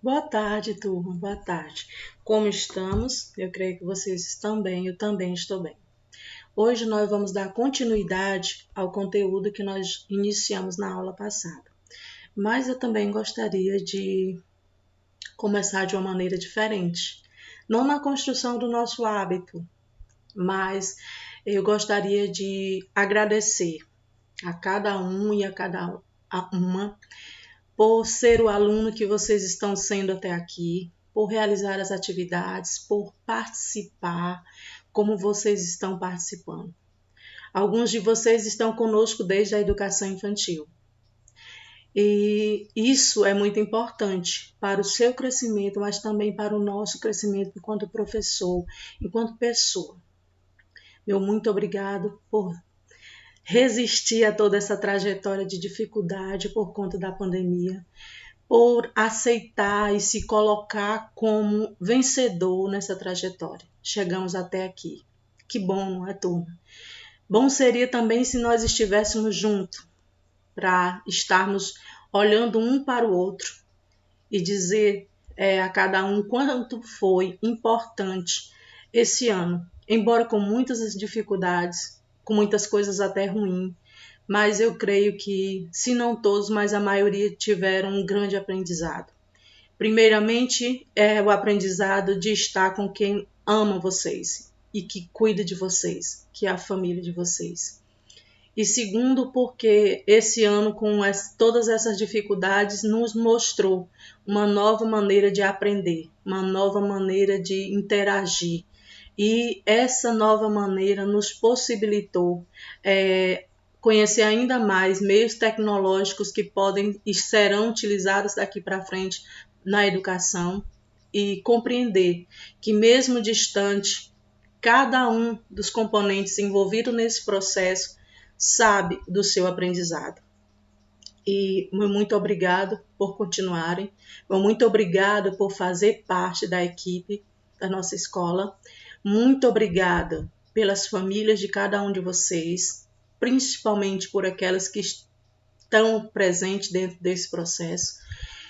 Boa tarde, turma. Boa tarde. Como estamos? Eu creio que vocês estão bem, eu também estou bem. Hoje nós vamos dar continuidade ao conteúdo que nós iniciamos na aula passada. Mas eu também gostaria de começar de uma maneira diferente. Não na construção do nosso hábito, mas eu gostaria de agradecer a cada um e a cada uma por ser o aluno que vocês estão sendo até aqui, por realizar as atividades, por participar, como vocês estão participando. Alguns de vocês estão conosco desde a educação infantil. E isso é muito importante para o seu crescimento, mas também para o nosso crescimento enquanto professor, enquanto pessoa. Meu muito obrigado por resistir a toda essa trajetória de dificuldade por conta da pandemia, por aceitar e se colocar como vencedor nessa trajetória. Chegamos até aqui. Que bom, não é, turma? Bom seria também se nós estivéssemos juntos, para estarmos olhando um para o outro e dizer a cada um quanto foi importante esse ano, embora com muitas dificuldades, com muitas coisas até ruins, mas eu creio que, se não todos, mas a maioria tiveram um grande aprendizado. Primeiramente, é o aprendizado de estar com quem ama vocês e que cuida de vocês, que é a família de vocês. E segundo, porque esse ano, com todas essas dificuldades, nos mostrou uma nova maneira de aprender, uma nova maneira de interagir. E essa nova maneira nos possibilitou conhecer ainda mais meios tecnológicos que podem e serão utilizados daqui para frente na educação e compreender que, mesmo distante, cada um dos componentes envolvidos nesse processo sabe do seu aprendizado. E muito obrigado por continuarem, muito obrigado por fazer parte da equipe da nossa escola, muito obrigada pelas famílias de cada um de vocês, principalmente por aquelas que estão presentes dentro desse processo,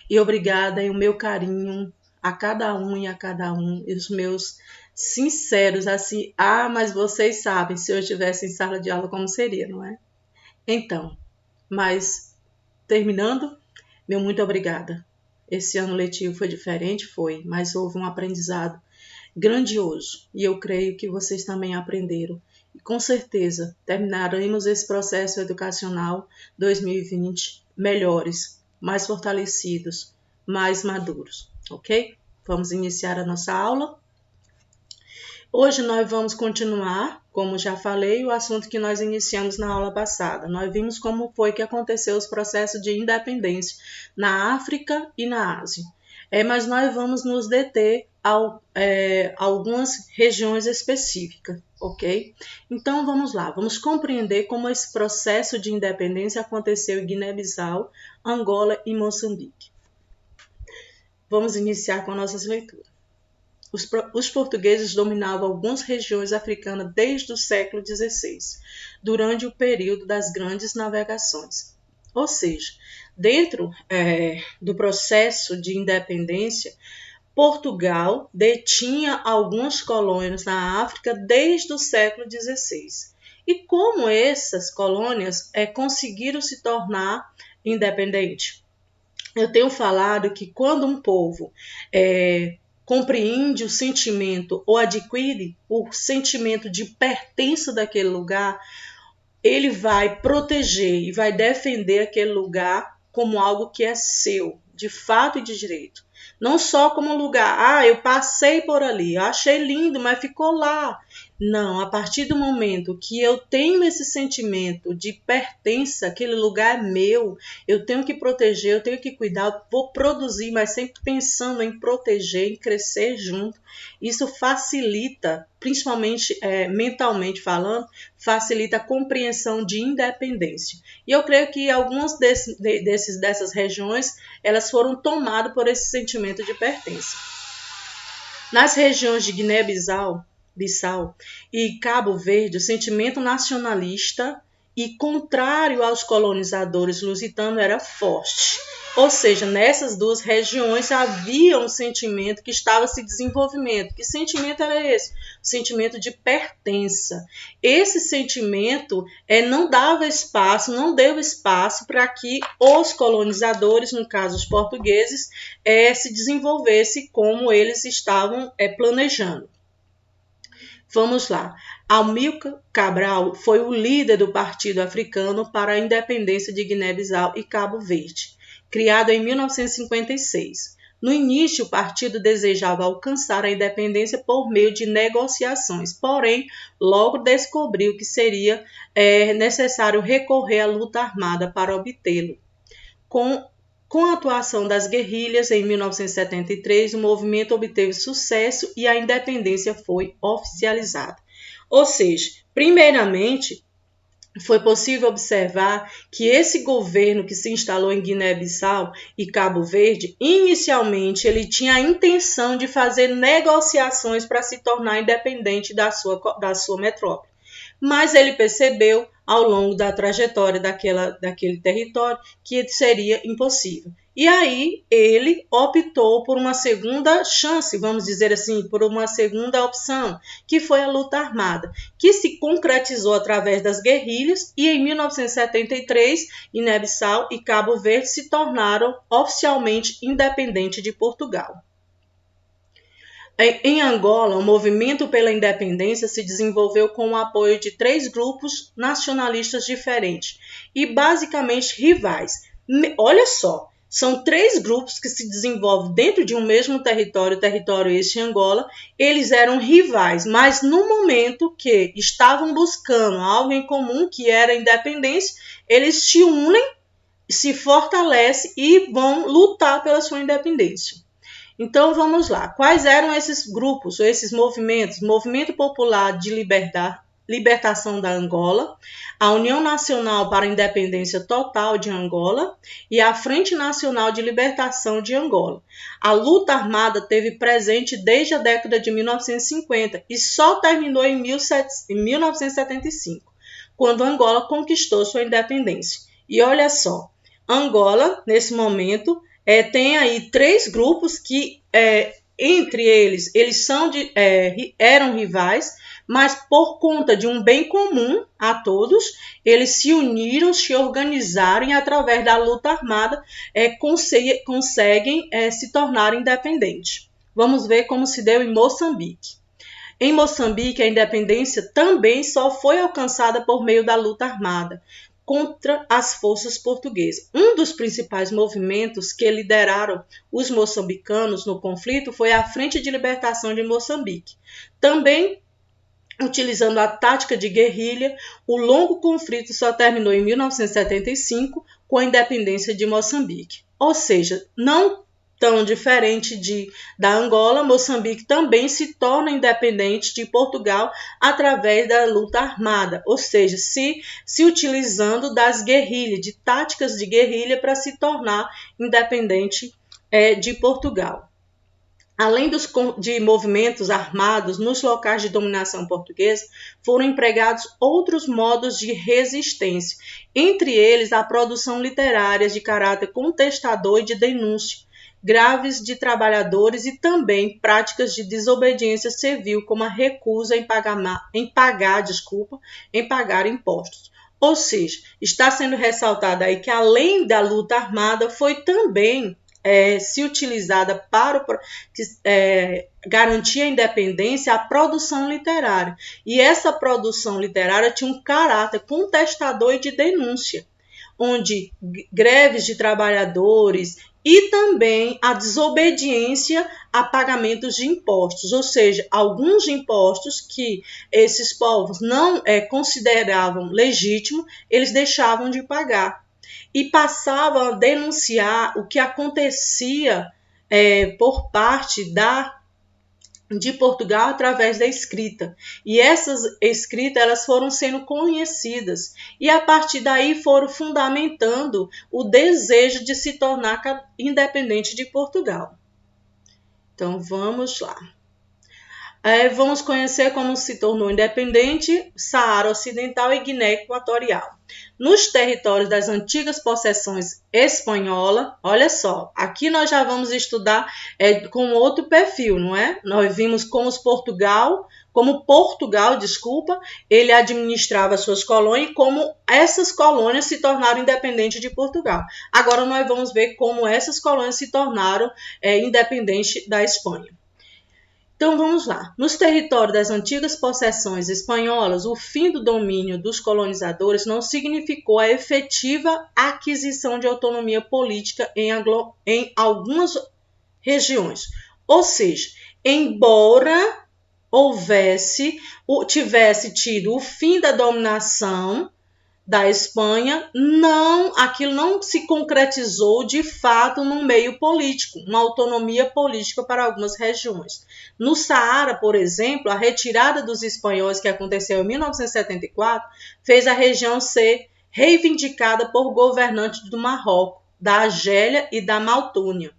e obrigada e o meu carinho a cada um e a cada um, e os meus sinceros, assim, mas vocês sabem, se eu estivesse em sala de aula, como seria, não é? Então, mas terminando, meu muito obrigada. Esse ano letivo foi diferente, mas houve um aprendizado grandioso, e eu creio que vocês também aprenderam. E com certeza terminaremos esse processo educacional 2020 melhores, mais fortalecidos, mais maduros, ok? Vamos iniciar a nossa aula. Hoje nós vamos continuar, como já falei, o assunto que nós iniciamos na aula passada. Nós vimos como foi que aconteceu os processos de independência na África e na Ásia. Mas nós vamos nos deter a algumas regiões específicas, ok? Então vamos lá, vamos compreender como esse processo de independência aconteceu em Guiné-Bissau, Angola e Moçambique. Vamos iniciar com nossas leituras. Os portugueses dominavam algumas regiões africanas desde o século XVI, durante o período das grandes navegações. Ou seja, dentro do processo de independência, Portugal detinha algumas colônias na África desde o século XVI. E como essas colônias conseguiram se tornar independentes? Eu tenho falado que quando um povo compreende o sentimento ou adquire o sentimento de pertença daquele lugar, ele vai proteger e vai defender aquele lugar como algo que é seu, de fato e de direito. Não só como lugar, eu passei por ali, eu achei lindo, mas ficou lá. Não, a partir do momento que eu tenho esse sentimento de pertença, aquele lugar é meu, eu tenho que proteger, eu tenho que cuidar, vou produzir, mas sempre pensando em proteger, em crescer junto. Isso facilita, principalmente mentalmente falando, facilita a compreensão de independência. E eu creio que algumas dessas regiões, elas foram tomadas por esse sentimento de pertença. Nas regiões de Guiné-Bissau e Cabo Verde, o sentimento nacionalista e contrário aos colonizadores lusitanos era forte. Ou seja, nessas duas regiões havia um sentimento que estava se desenvolvendo. Que sentimento era esse? O sentimento de pertença. Esse sentimento não dava espaço, não deu espaço para que os colonizadores, no caso os portugueses, se desenvolvesse como eles estavam planejando. Vamos lá. Amílcar Cabral foi o líder do Partido Africano para a Independência de Guiné-Bissau e Cabo Verde, criado em 1956. No início, o partido desejava alcançar a independência por meio de negociações, porém, logo descobriu que seria necessário recorrer à luta armada para obtê-lo. Com a atuação das guerrilhas, em 1973, o movimento obteve sucesso e a independência foi oficializada. Ou seja, primeiramente, foi possível observar que esse governo que se instalou em Guiné-Bissau e Cabo Verde, inicialmente ele tinha a intenção de fazer negociações para se tornar independente da sua metrópole. Mas ele percebeu ao longo da trajetória daquele território que seria impossível. E aí ele optou por uma segunda chance, vamos dizer assim, por uma segunda opção, que foi a luta armada, que se concretizou através das guerrilhas e em 1973, Guiné-Bissau e Cabo Verde se tornaram oficialmente independentes de Portugal. Em Angola, o movimento pela independência se desenvolveu com o apoio de 3 grupos nacionalistas diferentes e basicamente rivais. Olha só, são 3 grupos que se desenvolvem dentro de um mesmo território, território este Angola. Eles eram rivais, mas no momento que estavam buscando algo em comum, que era a independência, eles se unem, se fortalecem e vão lutar pela sua independência. Então, vamos lá. Quais eram esses grupos, ou esses movimentos? Movimento Popular de Libertação da Angola, a União Nacional para a Independência Total de Angola e a Frente Nacional de Libertação de Angola. A luta armada teve presente desde a década de 1950 e só terminou em 1975, quando Angola conquistou sua independência. E olha só, Angola, nesse momento, tem aí 3 grupos que, entre eles eram rivais, mas por conta de um bem comum a todos, eles se uniram, se organizaram e, através da luta armada, conseguem se tornar independentes. Vamos ver como se deu em Moçambique. Em Moçambique, a independência também só foi alcançada por meio da luta armada contra as forças portuguesas. Um dos principais movimentos que lideraram os moçambicanos no conflito foi a Frente de Libertação de Moçambique. Também, utilizando a tática de guerrilha, o longo conflito só terminou em 1975 com a independência de Moçambique. Ou seja, não tão diferente da Angola, Moçambique também se torna independente de Portugal através da luta armada, ou seja, se utilizando das guerrilhas, de táticas de guerrilha para se tornar independente de Portugal. Além de movimentos armados nos locais de dominação portuguesa, foram empregados outros modos de resistência, entre eles a produção literária de caráter contestador e de denúncia, graves de trabalhadores e também práticas de desobediência civil, como a recusa em pagar impostos. Ou seja, está sendo ressaltado aí que além da luta armada foi também se utilizada para garantir a independência a produção literária. E essa produção literária tinha um caráter contestador e de denúncia, onde greves de trabalhadores e também a desobediência a pagamentos de impostos, ou seja, alguns impostos que esses povos não consideravam legítimos, eles deixavam de pagar e passavam a denunciar o que acontecia por parte de Portugal através da escrita. E essas escritas elas foram sendo conhecidas e a partir daí foram fundamentando o desejo de se tornar independente de Portugal. Então vamos lá. Vamos conhecer como se tornou independente Saara Ocidental e Guiné Equatorial. nos territórios das antigas possessões espanholas. Olha só, aqui nós já vamos estudar com outro perfil, não é? Nós vimos como Portugal, ele administrava suas colônias e como essas colônias se tornaram independentes de Portugal. Agora nós vamos ver como essas colônias se tornaram independentes da Espanha. Então vamos lá. Nos territórios das antigas possessões espanholas, o fim do domínio dos colonizadores não significou a efetiva aquisição de autonomia política em algumas regiões. Ou seja, embora tivesse tido o fim da dominação da Espanha, aquilo não se concretizou de fato no meio político, uma autonomia política para algumas regiões. No Saara, por exemplo, a retirada dos espanhóis que aconteceu em 1974 fez a região ser reivindicada por governantes do Marrocos, da Argélia e da Mauritânia,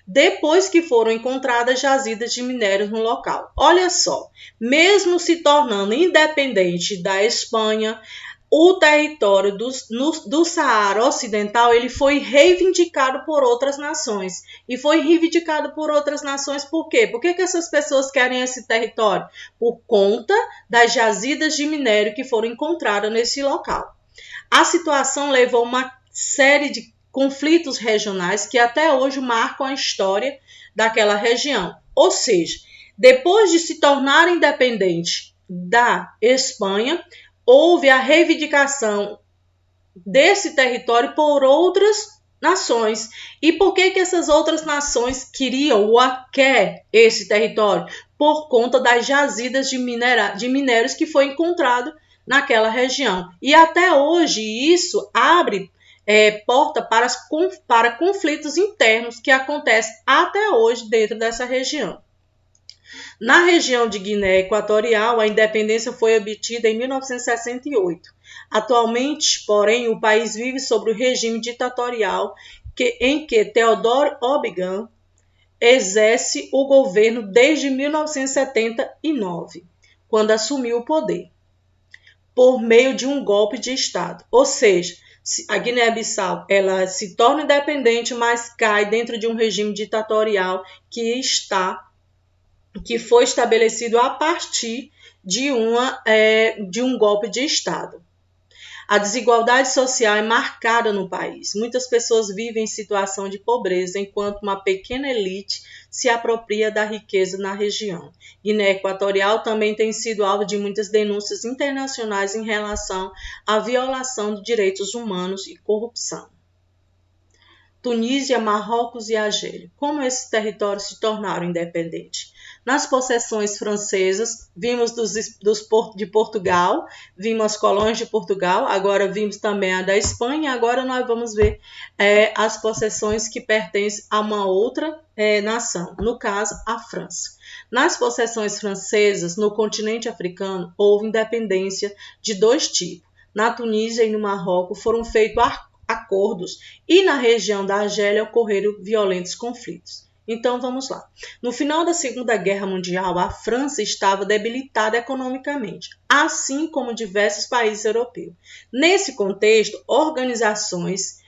depois que foram encontradas jazidas de minérios no local. Olha só, mesmo se tornando independente da Espanha, o território do Saara Ocidental ele foi reivindicado por outras nações. E foi reivindicado por outras nações por quê? Por que essas pessoas querem esse território? Por conta das jazidas de minério que foram encontradas nesse local. A situação levou a uma série de conflitos regionais que até hoje marcam a história daquela região. Ou seja, depois de se tornar independente da Espanha, houve a reivindicação desse território por outras nações. E por que essas outras nações queriam ou quer esse território? Por conta das jazidas de minérios que foi encontrado naquela região. E até hoje isso abre porta para conflitos internos que acontecem até hoje dentro dessa região. Na região de Guiné Equatorial, a independência foi obtida em 1968. Atualmente, porém, o país vive sob o regime ditatorial em que Teodoro Obiang exerce o governo desde 1979, quando assumiu o poder, por meio de um golpe de Estado. Ou seja, a Guiné-Bissau ela se torna independente, mas cai dentro de um regime ditatorial que foi estabelecido a partir de um golpe de Estado. A desigualdade social é marcada no país. Muitas pessoas vivem em situação de pobreza, enquanto uma pequena elite se apropria da riqueza na região. Guiné Equatorial também tem sido alvo de muitas denúncias internacionais em relação à violação de direitos humanos e corrupção. Tunísia, Marrocos e Argélia. Como esses territórios se tornaram independentes? Nas possessões francesas, vimos de Portugal, vimos as colônias de Portugal, agora vimos também a da Espanha, agora nós vamos ver as possessões que pertencem a uma outra nação, no caso, a França. Nas possessões francesas, no continente africano, houve independência de dois tipos. Na Tunísia e no Marrocos foram feitos acordos e na região da Argélia ocorreram violentos conflitos. Então vamos lá. No final da Segunda Guerra Mundial, a França estava debilitada economicamente, assim como diversos países europeus. Nesse contexto, organizações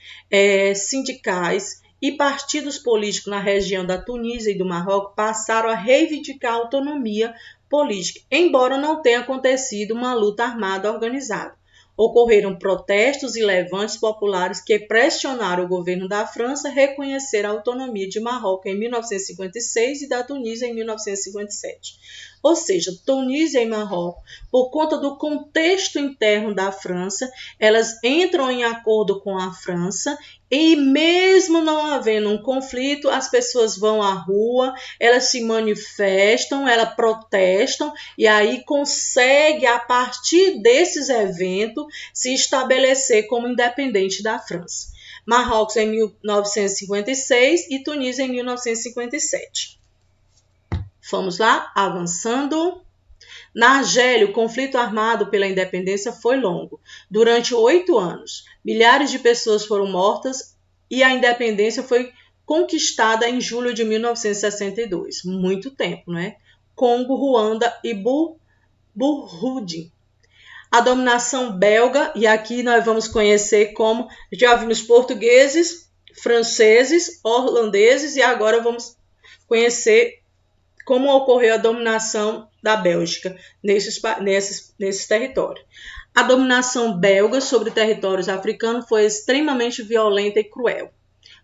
sindicais e partidos políticos na região da Tunísia e do Marrocos passaram a reivindicar a autonomia política, embora não tenha acontecido uma luta armada organizada. Ocorreram protestos e levantes populares que pressionaram o governo da França a reconhecer a autonomia de Marrocos em 1956 e da Tunísia em 1957. Ou seja, Tunísia e Marrocos, por conta do contexto interno da França, elas entram em acordo com a França e mesmo não havendo um conflito, as pessoas vão à rua, elas se manifestam, elas protestam e aí consegue, a partir desses eventos, se estabelecer como independente da França. Marrocos em 1956 e Tunísia em 1957. Vamos lá, avançando. Na Argélia, o conflito armado pela independência foi longo. Durante 8 anos, milhares de pessoas foram mortas e a independência foi conquistada em julho de 1962. Muito tempo, não é? Congo, Ruanda e Burundi. A dominação belga, e aqui nós vamos conhecer como já vimos portugueses, franceses, holandeses, e agora vamos conhecer como ocorreu a dominação da Bélgica nesses territórios. A dominação belga sobre territórios africanos foi extremamente violenta e cruel.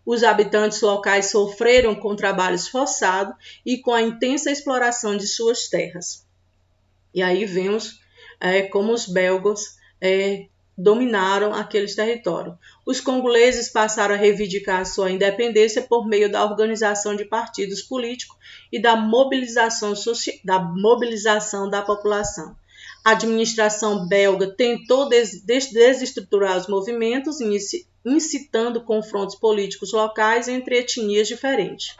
Os habitantes locais sofreram com trabalhos forçados e com a intensa exploração de suas terras. E aí vemos como os belgas dominaram aqueles territórios. Os congoleses passaram a reivindicar sua independência por meio da organização de partidos políticos e da mobilização da população. A administração belga tentou desestruturar os movimentos, incitando confrontos políticos locais entre etnias diferentes.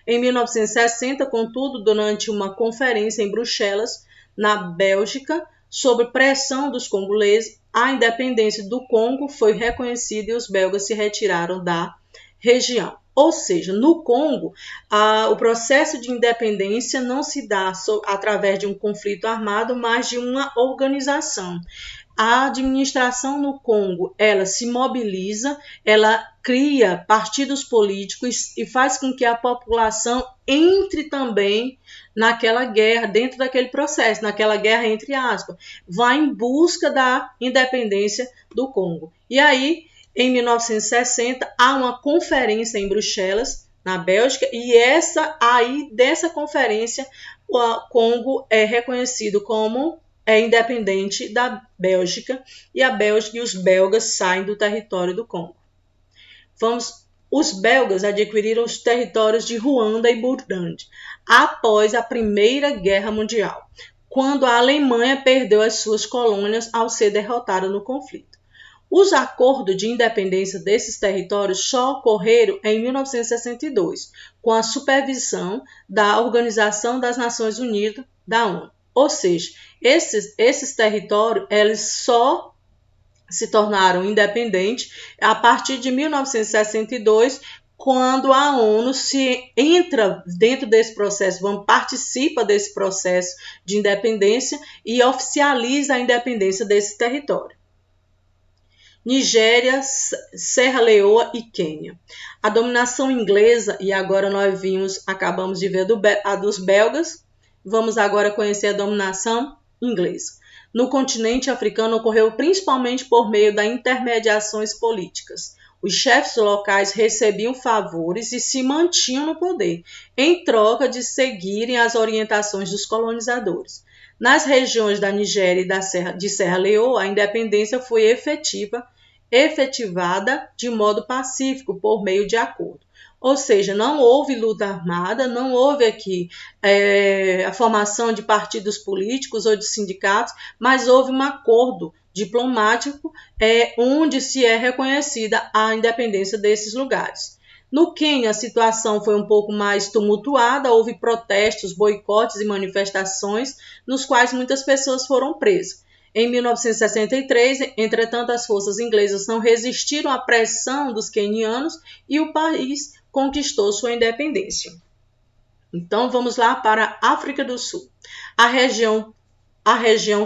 Em 1960, contudo, durante uma conferência em Bruxelas, na Bélgica, sob pressão dos congoleses, a independência do Congo foi reconhecida e os belgas se retiraram da região. Ou seja, no Congo, o processo de independência não se dá através de um conflito armado, mas de uma organização. A administração no Congo, ela se mobiliza, ela cria partidos políticos e faz com que a população entre também naquela guerra, dentro daquele processo, naquela guerra entre aspas, vai em busca da independência do Congo. E aí, em 1960, há uma conferência em Bruxelas, na Bélgica, e dessa conferência, o Congo é reconhecido como independente da Bélgica, e a Bélgica e os belgas saem do território do Congo. Os belgas adquiriram os territórios de Ruanda e Burundi após a Primeira Guerra Mundial, quando a Alemanha perdeu as suas colônias ao ser derrotada no conflito. Os acordos de independência desses territórios só ocorreram em 1962, com a supervisão da Organização das Nações Unidas, da ONU. Ou seja, esses territórios eles só se tornaram independentes a partir de 1962, quando a ONU se entra dentro desse processo, participa desse processo de independência e oficializa a independência desse território. Nigéria, Serra Leoa e Quênia. A dominação inglesa, e agora acabamos de ver a dos belgas, vamos agora conhecer a dominação inglesa. No continente africano ocorreu principalmente por meio das intermediações políticas. Os chefes locais recebiam favores e se mantinham no poder, em troca de seguirem as orientações dos colonizadores. Nas regiões da Nigéria e de Serra Leoa, a independência foi efetivada de modo pacífico, por meio de acordo. Ou seja, não houve luta armada, não houve aqui a formação de partidos políticos ou de sindicatos, mas houve um acordo diplomático onde se é reconhecida a independência desses lugares. No Quênia, a situação foi um pouco mais tumultuada, houve protestos, boicotes e manifestações, nos quais muitas pessoas foram presas. Em 1963, entretanto, as forças inglesas não resistiram à pressão dos quenianos e o país conquistou sua independência. Então, vamos lá para a África do Sul. A região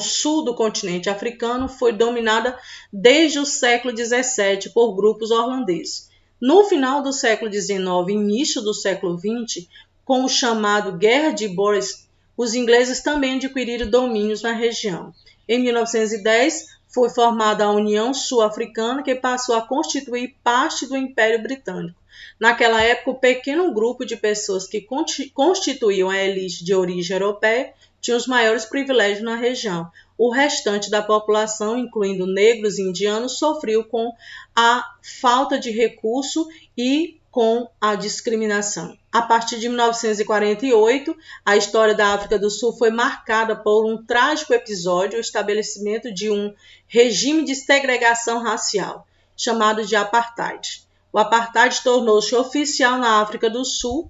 sul do continente africano foi dominada desde o século XVII por grupos holandeses. No final do século XIX e início do século XX, com o chamado Guerra de Boers, os ingleses também adquiriram domínios na região. Em 1910, foi formada a União Sul-Africana, que passou a constituir parte do Império Britânico. Naquela época, o pequeno grupo de pessoas que constituíam a elite de origem europeia tinha os maiores privilégios na região. O restante da população, incluindo negros e indianos, sofreu com a falta de recurso e com a discriminação. A partir de 1948, a história da África do Sul foi marcada por um trágico episódio, o estabelecimento de um regime de segregação racial, chamado de apartheid. O apartheid tornou-se oficial na África do Sul.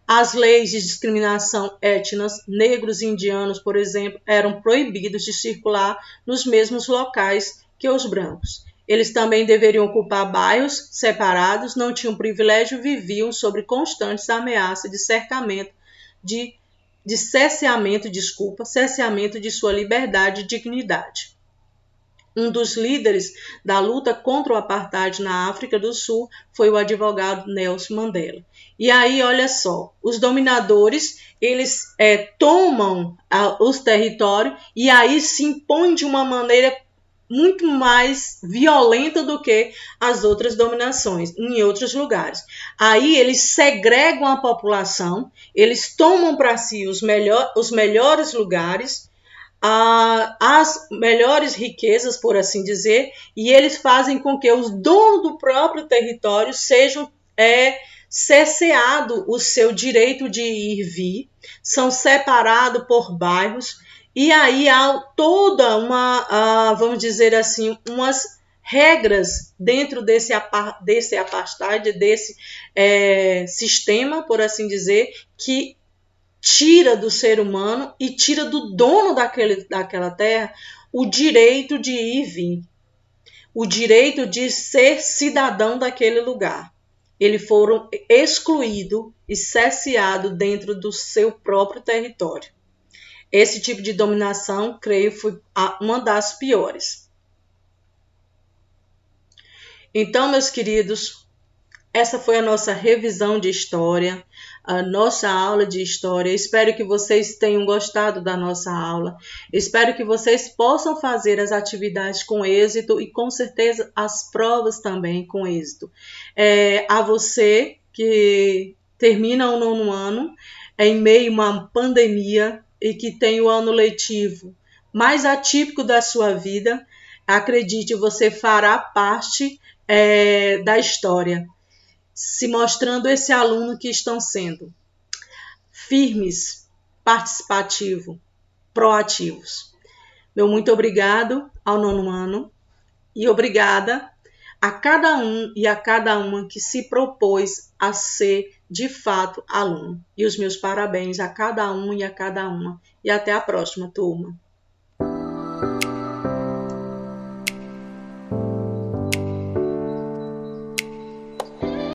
As leis de discriminação étnicas, negros e indianos, por exemplo, eram proibidos de circular nos mesmos locais que os brancos. Eles também deveriam ocupar bairros separados, não tinham privilégio e viviam sob constantes ameaças de cerceamento de sua liberdade e dignidade. Um dos líderes da luta contra o apartheid na África do Sul foi o advogado Nelson Mandela. E aí, olha só, os dominadores, eles tomam os territórios e aí se impõem de uma maneira muito mais violenta do que as outras dominações em outros lugares. Aí eles segregam a população, eles tomam para si os melhores lugares, as melhores riquezas, por assim dizer, e eles fazem com que os donos do próprio território sejam cerceado o seu direito de ir e vir, são separados por bairros, e aí há toda uma, vamos dizer assim, umas regras dentro desse apartheid, desse sistema, por assim dizer, que tira do ser humano e tira do dono daquela terra o direito de ir e vir, o direito de ser cidadão daquele lugar. Eles foram excluídos e cerceados dentro do seu próprio território. Esse tipo de dominação, creio, foi uma das piores. Então, meus queridos, essa foi a nossa revisão de história, a nossa aula de história. Espero que vocês tenham gostado da nossa aula. Espero que vocês possam fazer as atividades com êxito e, com certeza, as provas também com êxito. A você que termina o 9º ano em meio a uma pandemia e que tem o ano letivo mais atípico da sua vida, acredite, você fará parte da história, se mostrando esse aluno que estão sendo firmes, participativos, proativos. Meu muito obrigado ao 9º ano e obrigada a cada um e a cada uma que se propôs a ser de fato aluno. E os meus parabéns a cada um e a cada uma. E até a próxima, turma.